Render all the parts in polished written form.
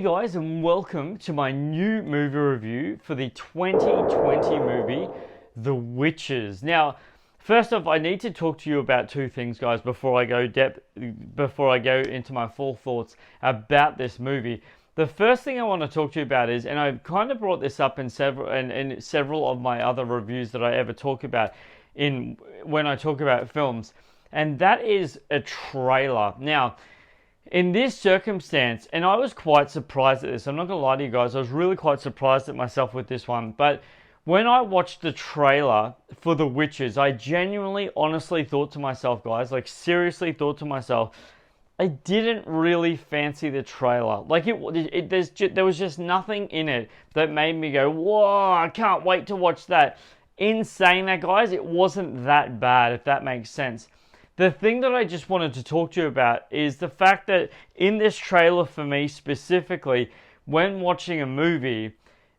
Hey guys, and welcome to my new movie review for the 2020 movie, The Witches. Now, first off, I need to talk to you about two things, guys, before I go into my full thoughts about this movie. The first thing I want to talk to you about is, and I kind of brought this up in several of my other reviews that I ever talk about when I talk about films, and that is a trailer. Now, in this circumstance, and I was quite surprised at this, I'm not going to lie to you guys, I was really quite surprised at myself with this one, but when I watched the trailer for The Witches, I genuinely, honestly thought to myself, guys, like seriously thought to myself, I didn't really fancy the trailer. Like there was just nothing in it that made me go, whoa, I can't wait to watch that. In saying that, guys, it wasn't that bad, if that makes sense. The thing that I just wanted to talk to you about is the fact that in this trailer, for me specifically, when watching a movie,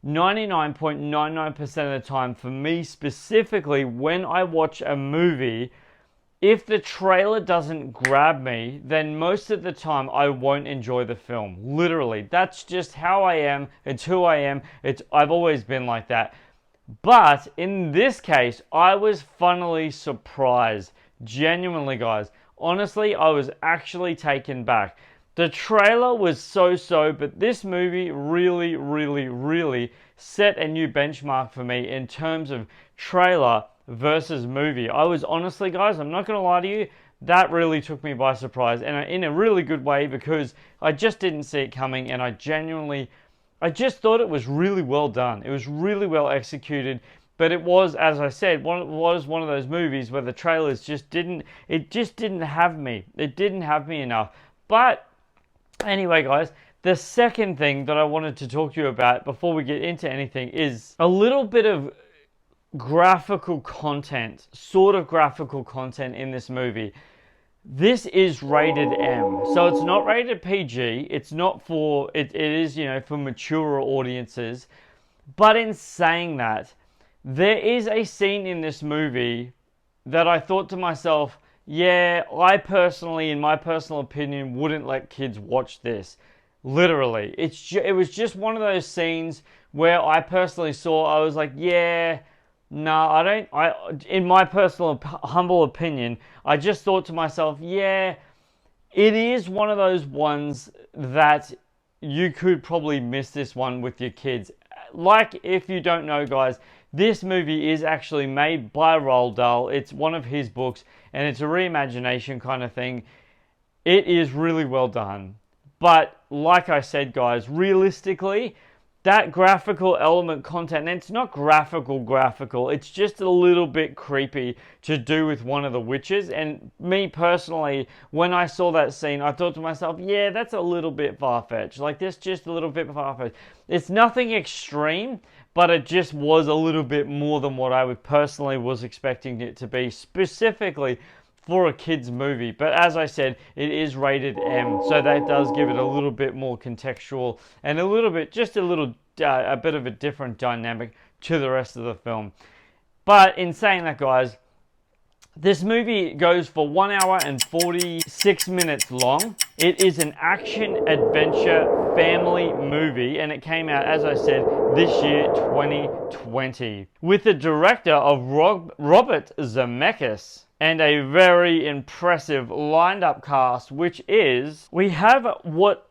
99.99% of the time, for me specifically, when I watch a movie, if the trailer doesn't grab me, then most of the time I won't enjoy the film. Literally, that's just how I am. It's who I am. I've always been like that. But in this case, I was funnily surprised. Genuinely, guys. Honestly, I was actually taken back. The trailer was so-so, but this movie really set a new benchmark for me in terms of trailer versus movie. I was honestly, guys, I'm not going to lie to you, that really took me by surprise, and in a really good way, because I just didn't see it coming, and I just thought it was really well done. It was really well executed. But it was, as I said, one of those movies where the trailers just didn't have me. It didn't have me enough. But anyway, guys, the second thing that I wanted to talk to you about before we get into anything is a little bit of graphical content, sort of graphical content in this movie. This is rated M, so it's not rated PG. It's not for it is, for mature audiences. But in saying that, there is a scene in this movie that I thought to myself, yeah, I personally, in my personal opinion, wouldn't let kids watch this. Literally. It was just one of those scenes where I personally saw, I was like, yeah, no, in my personal humble opinion, I just thought to myself, yeah, it is one of those ones that you could probably miss this one with your kids. Like, if you don't know, guys, this movie is actually made by Roald Dahl. It's one of his books, and it's a reimagination kind of thing. It is really well done. But, like I said, guys, realistically, that graphical element content, and it's not graphical, it's just a little bit creepy to do with one of the witches. And me personally, when I saw that scene, I thought to myself, yeah, that's a little bit far-fetched. Like, that's just a little bit far-fetched. It's nothing extreme, but it just was a little bit more than what I was expecting it to be, specifically for a kid's movie. But as I said, it is rated M, so that does give it a little bit more contextual and a bit of a different dynamic to the rest of the film. But in saying that, guys, this movie goes for 1 hour and 46 minutes long. It is an action-adventure family movie, and it came out, as I said, this year, 2020, with the director of Robert Zemeckis, and a very impressive lined-up cast, which is, we have what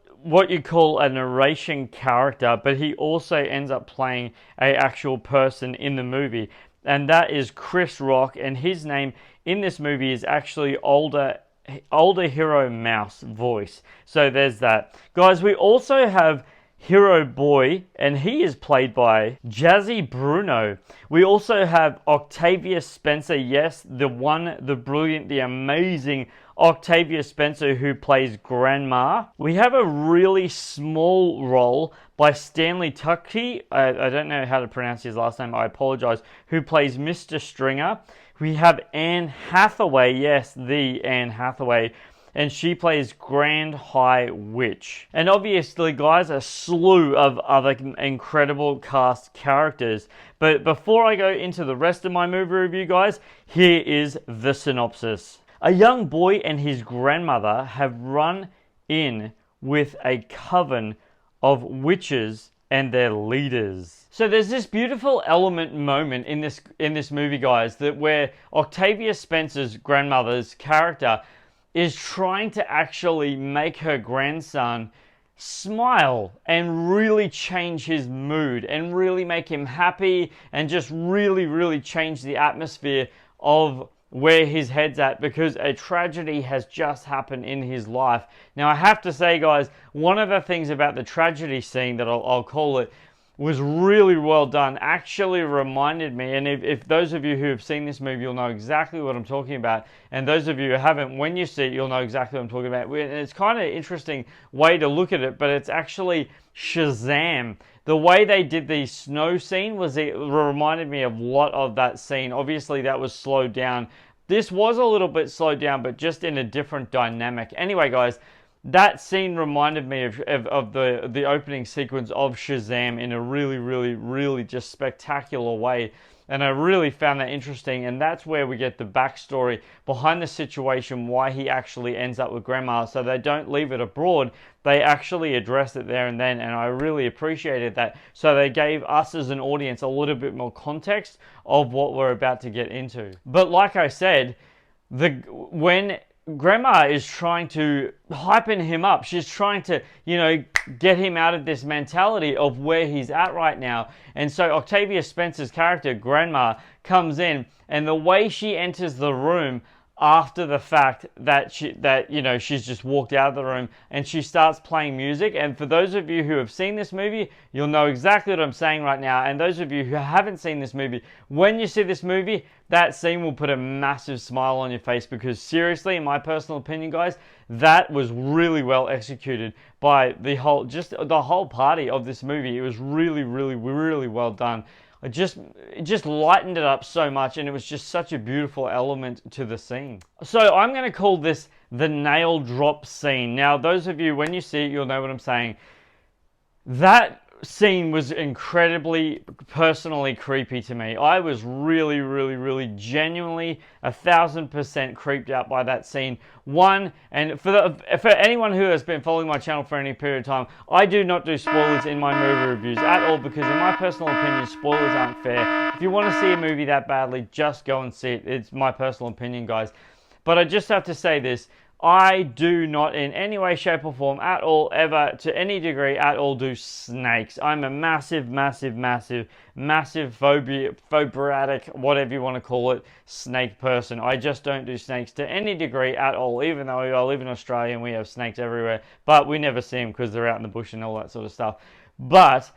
you call a narration character, but he also ends up playing an actual person in the movie, and that is Chris Rock, and his name in this movie is actually older Hero Mouse voice. So there's that. Guys, we also have Hero Boy, and he is played by Jazzy Bruno. We also have Octavia Spencer, yes, the one, the brilliant, the amazing Octavia Spencer, who plays Grandma. We have a really small role by Stanley Tucci, I don't know how to pronounce his last name, I apologize, who plays Mr. Stringer. We have Anne Hathaway, yes, the Anne Hathaway, and she plays Grand High Witch. And obviously, guys, a slew of other incredible cast characters. But before I go into the rest of my movie review, guys, here is the synopsis. A young boy and his grandmother have run in with a coven of witches and their leaders. So there's this beautiful element moment in this movie, guys, that where Octavia Spencer's grandmother's character is trying to actually make her grandson smile and really change his mood and really make him happy and just really change the atmosphere of where his head's at, because a tragedy has just happened in his life. Now, I have to say, guys, one of the things about the tragedy scene that I'll call it was really well done. Actually reminded me, and if those of you who have seen this movie, you'll know exactly what I'm talking about. And those of you who haven't, when you see it, you'll know exactly what I'm talking about. And it's kind of an interesting way to look at it, but it's actually Shazam. The way they did the snow scene it reminded me of a lot of that scene. Obviously, that was slowed down. This was a little bit slowed down, but just in a different dynamic. Anyway, guys, that scene reminded me of the opening sequence of Shazam in a really just spectacular way. And I really found that interesting, and that's where we get the backstory behind the situation, why he actually ends up with Grandma. So they don't leave it abroad, they actually address it there and then, and I really appreciated that. So they gave us as an audience a little bit more context of what we're about to get into. But like I said, when Grandma is trying to hypen him up. She's trying to, get him out of this mentality of where he's at right now. And so Octavia Spencer's character, Grandma, comes in, and the way she enters the room after the fact that she's just walked out of the room, and she starts playing music. And for those of you who have seen this movie, you'll know exactly what I'm saying right now. And those of you who haven't seen this movie, when you see this movie, that scene will put a massive smile on your face, because seriously, in my personal opinion, guys, that was really well executed by the whole party of this movie. It was really well done. It just lightened it up so much, and it was just such a beautiful element to the scene. So I'm going to call this the nail drop scene. Now, those of you, when you see it, you'll know what I'm saying. That scene was incredibly personally creepy to me. I was really genuinely 1000% creeped out by that scene. And for anyone who has been following my channel for any period of time, I do not do spoilers in my movie reviews at all, because in my personal opinion, spoilers aren't fair. If you want to see a movie that badly, just go and see it. It's my personal opinion, guys. But I just have to say this. I do not in any way, shape or form at all, ever, to any degree at all, do snakes. I'm a massive phobiatic, whatever you want to call it, snake person. I just don't do snakes to any degree at all, even though I live in Australia and we have snakes everywhere. But we never see them because they're out in the bush and all that sort of stuff. But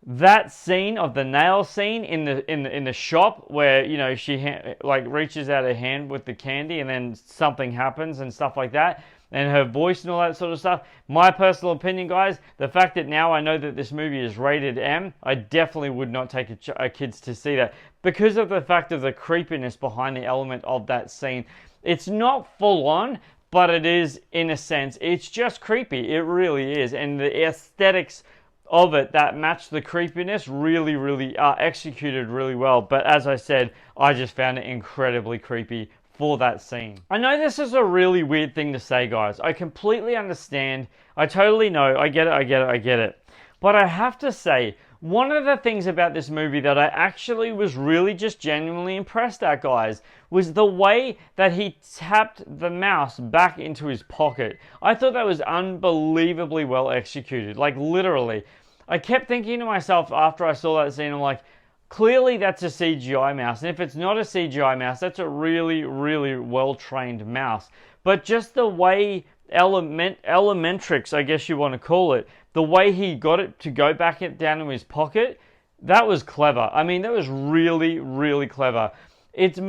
that scene of the nail scene in the shop, where she reaches out her hand with the candy and then something happens and stuff like that, and her voice and all that sort of stuff. My personal opinion, guys, the fact that now I know that this movie is rated M, I definitely would not take a kids to see that, because of the fact of the creepiness behind the element of that scene. It's not full on, but it is, in a sense, it's just creepy. It really is, and the aesthetics of it that match the creepiness really are executed really well. But as I said, I just found it incredibly creepy for that scene. I know this is a really weird thing to say, guys. I completely understand. I totally know. I get it. But I have to say, one of the things about this movie that I actually was really just genuinely impressed at, guys, was the way that he tapped the mouse back into his pocket. I thought that was unbelievably well executed. Like, literally. I kept thinking to myself after I saw that scene, I'm like, clearly that's a CGI mouse. And if it's not a CGI mouse, that's a really well-trained mouse. But just the way Elementrix, I guess you want to call it, the way he got it to go back down in his pocket, that was clever. I mean, that was really clever. It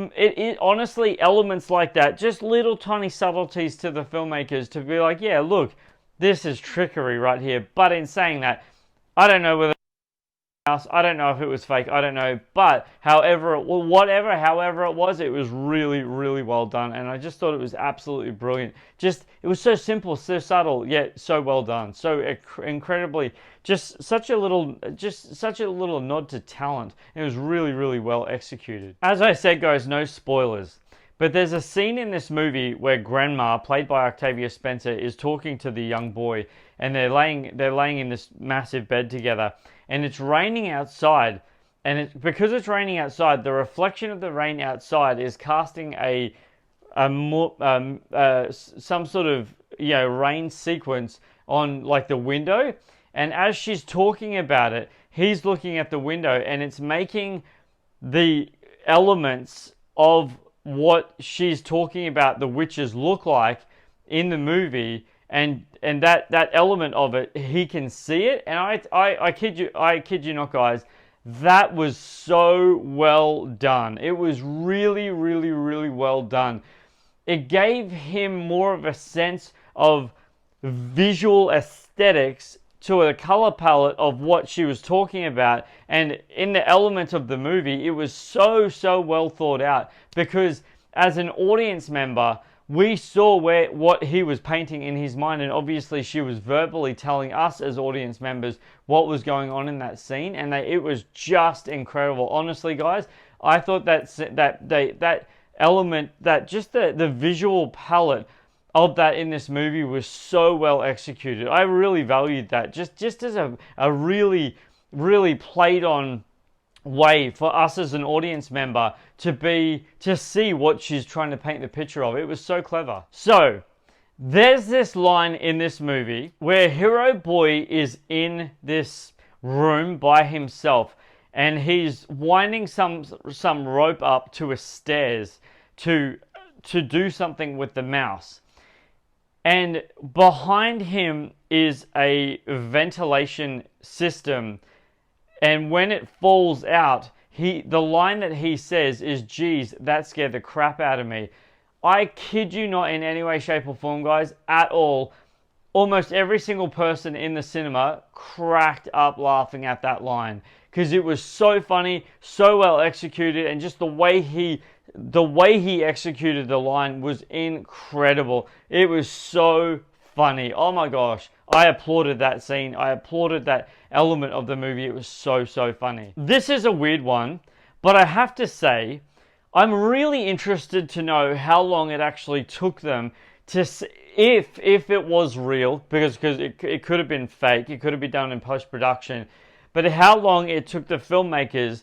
honestly, elements like that, just little tiny subtleties to the filmmakers to be like, yeah, look, this is trickery right here. But in saying that, I don't know whether I don't know if it was fake, I don't know, but however it was, it was really well done, and I just thought it was absolutely brilliant. It was so simple, so subtle, yet so well done, so incredibly, just such a little nod to talent. It was really well executed. As I said, guys, no spoilers, But there's a scene in this movie where Grandma, played by Octavia Spencer, is talking to the young boy, and they're laying in this massive bed together, and it's raining outside, and because it's raining outside, the reflection of the rain outside is casting some sort of rain sequence on like the window, and as she's talking about it, he's looking at the window, and it's making the elements of what she's talking about the witches look like in the movie, and that element of it, he can see it, and I kid you not, guys, that was so well done. It was really, really, really well done. It gave him more of a sense of visual aesthetics to a color palette of what she was talking about, and in the element of the movie, it was so well thought out, because as an audience member, we saw what he was painting in his mind, and obviously she was verbally telling us as audience members what was going on in that scene, and it was just incredible. Honestly, guys, I thought that element, that just the visual palette of that in this movie was so well executed. I really valued that, just as a really, really played on way for us as an audience member to see what she's trying to paint the picture of. It was so clever. So there's this line in this movie where Hero Boy is in this room by himself, and he's winding some rope up to a stairs to do something with the mouse. And behind him is a ventilation system. And when it falls out, the line that he says is, "Geez, that scared the crap out of me." I kid you not, in any way, shape, or form, guys, at all. Almost every single person in the cinema cracked up laughing at that line, because it was so funny, so well executed, and just the way he executed the line was incredible. It was so funny. Oh my gosh. I applauded that scene. I applauded that element of the movie. It was so funny. This is a weird one, but I have to say, I'm really interested to know how long it actually took them to see, if it was real, because it could have been fake. It could have been done in post-production. But how long it took the filmmakers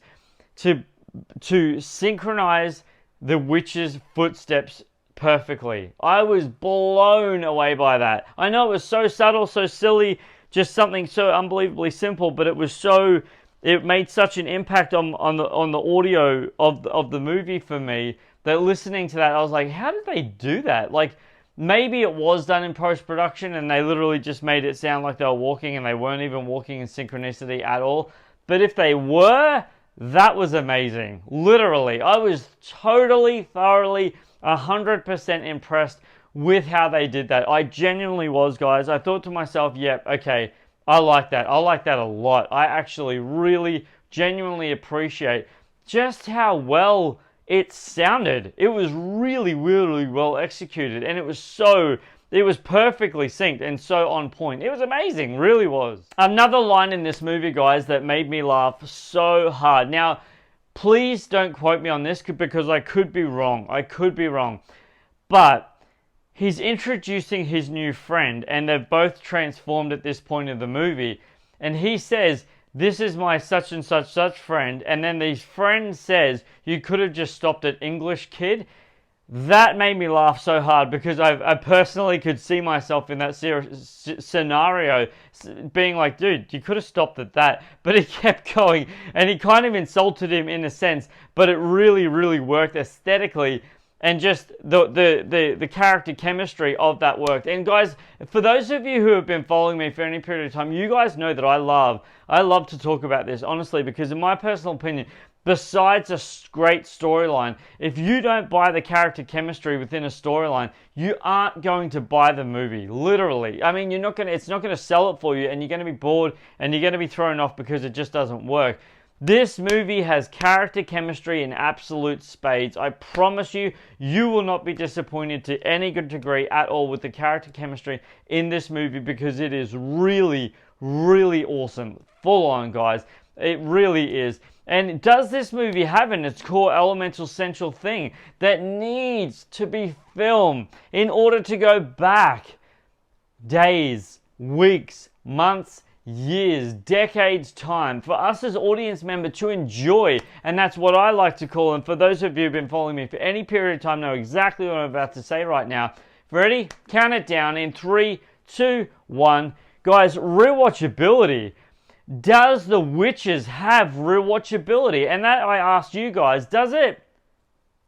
to synchronize the witch's footsteps perfectly. I was blown away by that. I know it was so subtle, so silly, just something so unbelievably simple, but it made such an impact on the audio of the movie for me, that listening to that, I was like, how did they do that? Like, maybe it was done in post-production and they literally just made it sound like they were walking, and they weren't even walking in synchronicity at all. But if they were, that was amazing. Literally, I was totally, thoroughly, 100% impressed with how they did that. I genuinely was, guys. I thought to myself, yep, okay, I like that. I like that a lot. I actually really, genuinely appreciate just how well it sounded. It was really, really well executed, and it was perfectly synced and so on point. It was amazing, really was. Another line in this movie, guys, that made me laugh so hard. Now, please don't quote me on this, because I could be wrong. I could be wrong. But he's introducing his new friend, and they've both transformed at this point of the movie. And he says, "This is my such and such friend." And then the friend says, "You could have just stopped at English, kid." That made me laugh so hard, because I personally could see myself in that scenario being like, dude, you could have stopped at that. But he kept going, and he kind of insulted him in a sense, but it really, really worked aesthetically, and just the character chemistry of that worked. And guys, for those of you who have been following me for any period of time, you guys know that I love to talk about this, honestly, because in my personal opinion, besides a great storyline, if you don't buy the character chemistry within a storyline, you aren't going to buy the movie. Literally. I mean, it's not going to sell it for you, and you're going to be bored, and you're going to be thrown off because it just doesn't work. This movie has character chemistry in absolute spades. I promise you, you will not be disappointed to any good degree at all with the character chemistry in this movie, because it is really, really awesome. Full on, guys. It really is. And does this movie have in its core elemental central thing that needs to be filmed in order to go back days, weeks, months, years, decades time for us as audience member to enjoy? And that's what I like to call, and for those of you who've been following me for any period of time know exactly what I'm about to say right now. Ready? Count it down in 3, 2, 1. Guys, rewatchability. Does The Witches have rewatchability? And that I asked you guys, does it?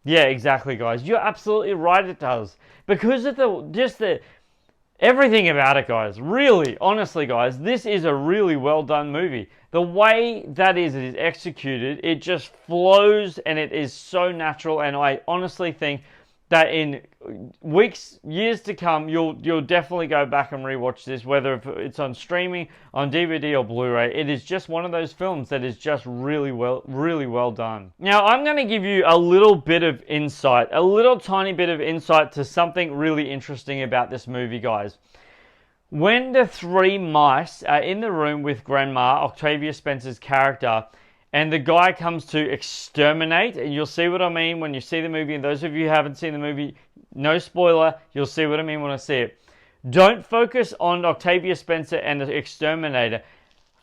Yeah, exactly, guys. You're absolutely right, it does. Because of the everything about it, guys. Really, honestly, guys, this is a really well done movie. The way that it is executed, it just flows and it is so natural. And I honestly think that in weeks, years to come, you'll definitely go back and rewatch this, whether it's on streaming, on DVD or Blu-ray. It is just one of those films that is just really well done. Now, I'm going to give you a little bit of insight, a little tiny bit of insight to something really interesting about this movie, guys. When the three mice are in the room with Grandma, Octavia Spencer's character, and the guy comes to exterminate, and you'll see what I mean when you see the movie. And those of you who haven't seen the movie, no spoiler, you'll see what I mean when I see it. Don't focus on Octavia Spencer and the exterminator.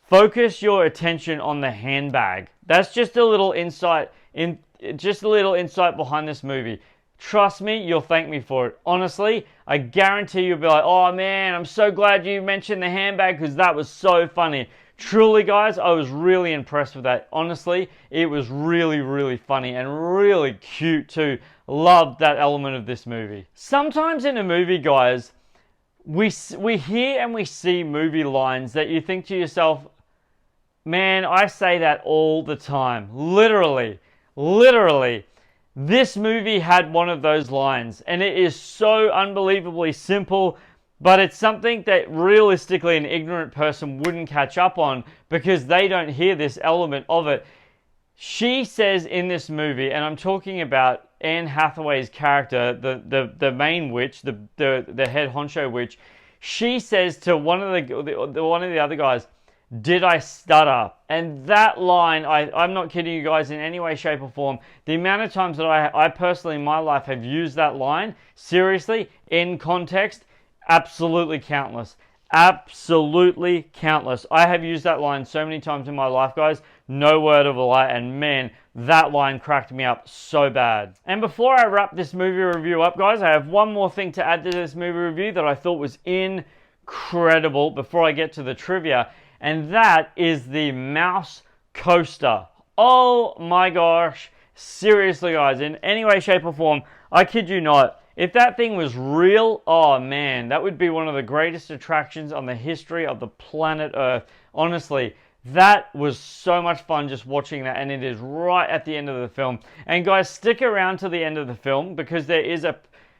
Focus your attention on the handbag. That's just a little insight behind this movie. Trust me, you'll thank me for it. Honestly, I guarantee you'll be like, oh man, I'm so glad you mentioned the handbag because that was so funny. Truly, guys, I was really impressed with that. Honestly, it was really funny and really cute too. Loved that element of this movie. Sometimes in a movie, guys, we hear and we see movie lines that you think to yourself, man, I say that all the time. Literally. This movie had one of those lines, and it is so unbelievably simple, but it's something that realistically an ignorant person wouldn't catch up on because they don't hear this element of it. She says in this movie, and I'm talking about Anne Hathaway's character, the main witch, the head honcho witch. She says to one of the other guys, "Did I stutter?" And that line, I'm not kidding you guys in any way, shape, or form. The amount of times that I personally in my life have used that line, seriously, in context, absolutely countless. Absolutely countless. I have used that line so many times in my life, guys. No word of a lie. And man, that line cracked me up so bad. And before I wrap this movie review up, guys, I have one more thing to add to this movie review that I thought was incredible before I get to the trivia. And that is the mouse coaster. Oh my gosh. Seriously, guys, in any way, shape, or form, I kid you not, if that thing was real, oh man, that would be one of the greatest attractions on the history of the planet Earth. Honestly, that was so much fun just watching that, and it is right at the end of the film. And guys, stick around to the end of the film because there is a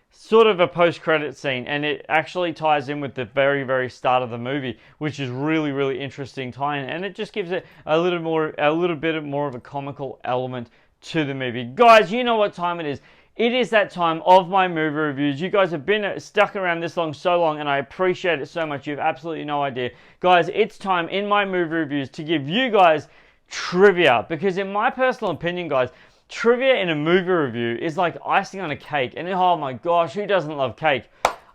sort of a post-credit scene, and it actually ties in with the very start of the movie, which is really interesting tie-in, and it just gives it a little bit more of a comical element to the movie. Guys, you know what time it is. It is that time of my movie reviews. You guys have been stuck around this long so long, and I appreciate it so much. You have absolutely no idea. Guys, it's time in my movie reviews to give you guys trivia, because in my personal opinion, guys, trivia in a movie review is like icing on a cake. And oh my gosh, who doesn't love cake?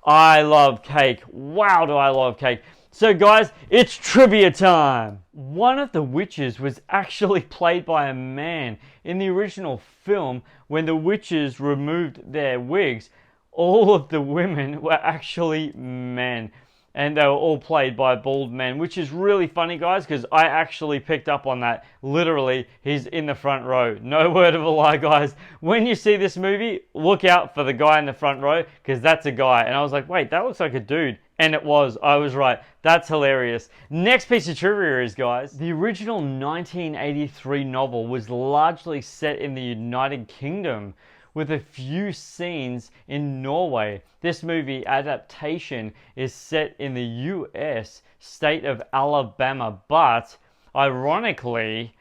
I love cake. Wow, do I love cake. So guys, it's trivia time. One of the witches was actually played by a man. In the original film, when the witches removed their wigs, all of the women were actually men. And they were all played by bald men, which is really funny, guys, because I actually picked up on that. Literally, he's in the front row. No word of a lie, guys. When you see this movie, look out for the guy in the front row, because that's a guy. And I was like, wait, that looks like a dude. And it was. I was right. That's hilarious. Next piece of trivia is, guys, the original 1983 novel was largely set in the United Kingdom, with a few scenes in Norway. This movie adaptation is set in the US state of Alabama, but ironically,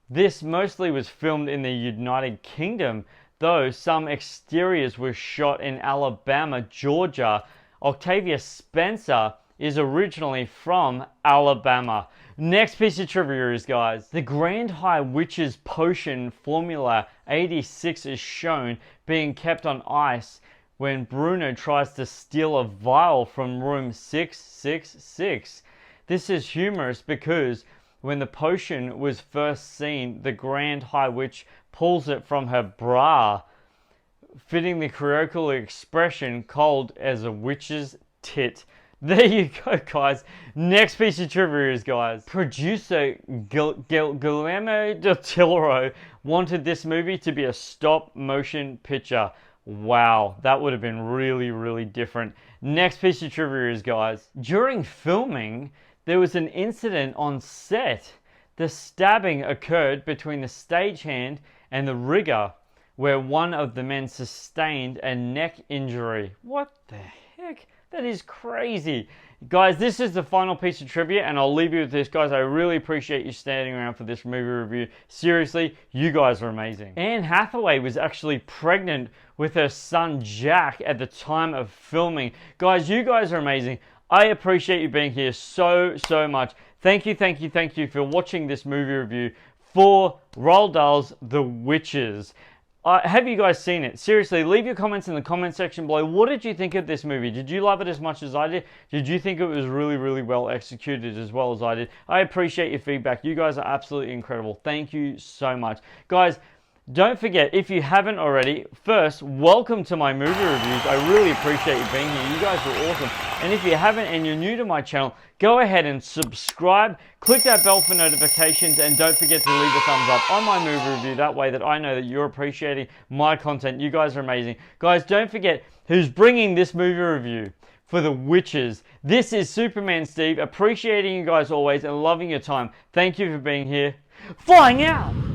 this mostly was filmed in the United Kingdom, though some exteriors were shot in Alabama, Georgia. Octavia Spencer is originally from Alabama. Next piece of trivia is, guys, the Grand High Witch's Potion Formula 86 is shown being kept on ice when Bruno tries to steal a vial from room 666. This is humorous because when the potion was first seen, the Grand High Witch pulls it from her bra, fitting the colloquial expression cold as a witch's tit. There you go, guys. Next piece of trivia is, guys, producer Guillermo del Toro wanted this movie to be a stop motion picture. Wow, that would have been really, really different. Next piece of trivia is, guys, during filming, there was an incident on set. The stabbing occurred between the stagehand and the rigger, where one of the men sustained a neck injury. What the heck? That is crazy. Guys, this is the final piece of trivia, and I'll leave you with this, guys. I really appreciate you standing around for this movie review. Seriously, you guys are amazing. Anne Hathaway was actually pregnant with her son Jack at the time of filming. Guys, you guys are amazing. I appreciate you being here so much. Thank you for watching this movie review for Roald Dahl's The Witches. Have you guys seen it? Seriously, leave your comments in the comment section below. What did you think of this movie? Did you love it as much as I did? Did you think it was really, really well executed as well as I did? I appreciate your feedback. You guys are absolutely incredible. Thank you so much. Guys, don't forget, if you haven't already, first, welcome to my movie reviews. I really appreciate you being here. You guys are awesome. And if you haven't and you're new to my channel, go ahead and subscribe. Click that bell for notifications, and don't forget to leave a thumbs up on my movie review. That way that I know that you're appreciating my content. You guys are amazing. Guys, don't forget who's bringing this movie review for The Witches. This is Superman Steve, appreciating you guys always and loving your time. Thank you for being here. Flying out!